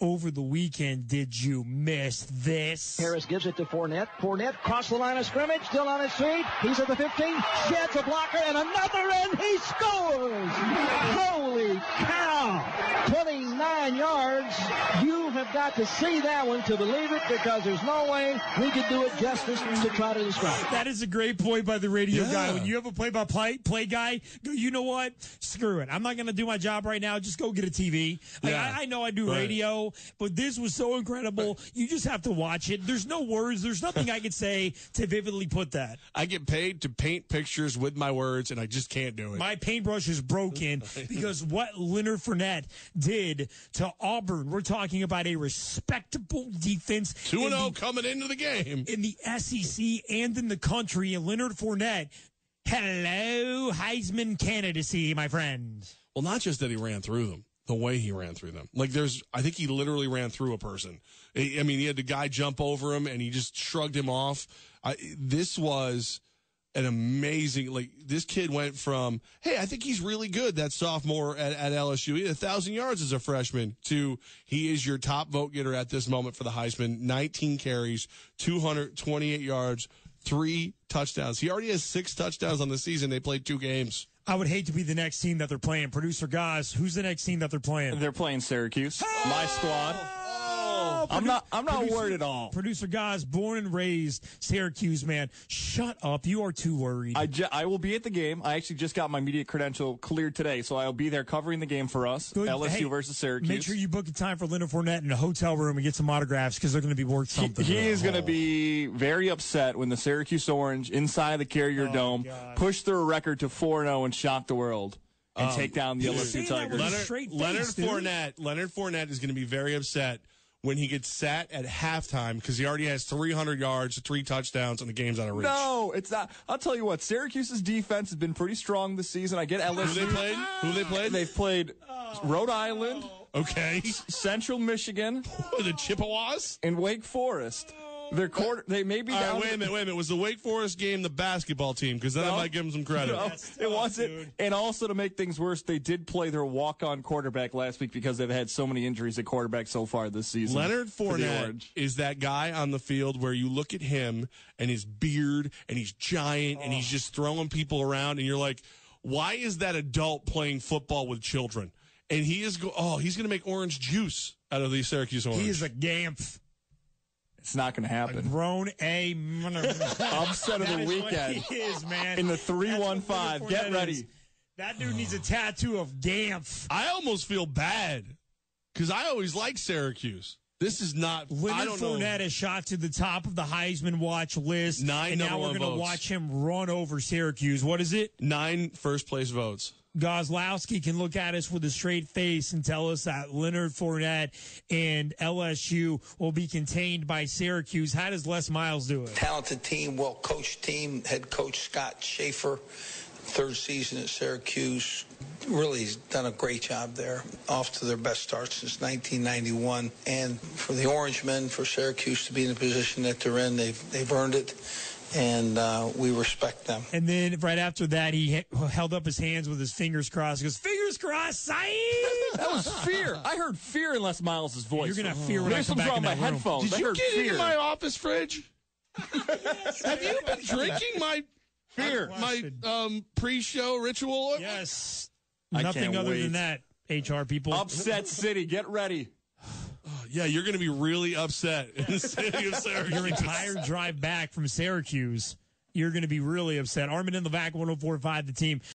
over the weekend. Did you miss this? Harris gives it to Fournette. Fournette crossed the line of scrimmage, still on his feet. He's at the 15, sheds a blocker, and another, and he scores! Holy cow! 29 yards. You have got to see that one to believe it, because there's no way we could do it justice to try to describe it. That is a great point by the radio guy. When you have a play-by-play guy, go, you know what? Screw it. I'm not going to do my job right now. Just go get a TV. I know I do radio, but this was so incredible. You just have to watch it. There's no words. There's nothing I could say to vividly put that. I get paid to paint pictures with my words, and I just can't do it. My paintbrush is broken because what Leonard Fournette did to Auburn, we're talking about a respectable defense. 2-0 coming into the game. In the SEC and in the country, and Leonard Fournette, hello, Heisman candidacy, my friend. Well, not just that he ran through them, the way he ran through them. I think he literally ran through a person. I mean, he had the guy jump over him, and he just shrugged him off. This was an amazing, this kid went from, hey, I think he's really good, that sophomore at LSU. He had 1,000 yards as a freshman, to he is your top vote getter at this moment for the Heisman. 19 carries, 228 yards, 3 touchdowns. He already has 6 touchdowns on the season. They played 2 games. I would hate to be the next team that they're playing. Producer Goss, who's the next team that they're playing? They're playing Syracuse. My squad. I'm not worried at all. Producer Goss, born and raised Syracuse, man. Shut up. You are too worried. I will be at the game. I actually just got my media credential cleared today, so I'll be there covering the game for us. Good. LSU versus Syracuse. Make sure you book a time for Leonard Fournette in a hotel room and get some autographs, because they're going to be worth something. He is going to be very upset when the Syracuse Orange inside the Carrier Dome push through a record to 4-0 and shock the world. And take down the LSU Tigers. Leonard Fournette is going to be very upset when he gets sat at halftime, because he already has 300 yards, 3 touchdowns, and the game's out of reach. No, it's not. I'll tell you what, Syracuse's defense has been pretty strong this season. I get LSU. Who they played? They've played Rhode Island. Okay. Central Michigan. The Chippewas? And Wake Forest. They may be down. Wait a minute. Was the Wake Forest game the basketball team? Because then I might give them some credit. No, it wasn't. Dude. And also, to make things worse, they did play their walk-on quarterback last week, because they've had so many injuries at quarterback so far this season. Leonard Fournette is that guy on the field where you look at him and his beard, and he's giant, and he's just throwing people around, and you're like, why is that adult playing football with children? And he's going to make orange juice out of the Syracuse Orange. He is a gamp. It's not going to happen. A grown upset of the weekend. He is, man. In the 3-1-5. Get ready. That dude needs a tattoo of Gamph. I almost feel bad, because I always like Syracuse. This is not. Leonard Fournette is shot to the top of the Heisman watch list. 9 and now we're going to watch him run over Syracuse. What is it? 9 first-place votes. Gozlowski can look at us with a straight face and tell us that Leonard Fournette and LSU will be contained by Syracuse. How does Les Miles do it? Talented team, well-coached team. Head coach Scott Schaefer, 3rd season at Syracuse. Really has done a great job there. Off to their best start since 1991. And for the Orangemen, for Syracuse to be in the position that they're in, they've earned it. And we respect them. And then right after that, he held up his hands with his fingers crossed. He goes, fingers crossed, Saeed! That was fear. I heard fear in Les Miles' voice. You're going to have fear when I come back in that room. Headphones. Did you get it in my office fridge? Have you been drinking my pre-show ritual? Yes. Nothing other than that, HR people. Upset City, get ready. Yeah, you're going to be really upset in the city of Syracuse. Your entire drive back from Syracuse, you're going to be really upset. Armen and Levack, 104.5, the team.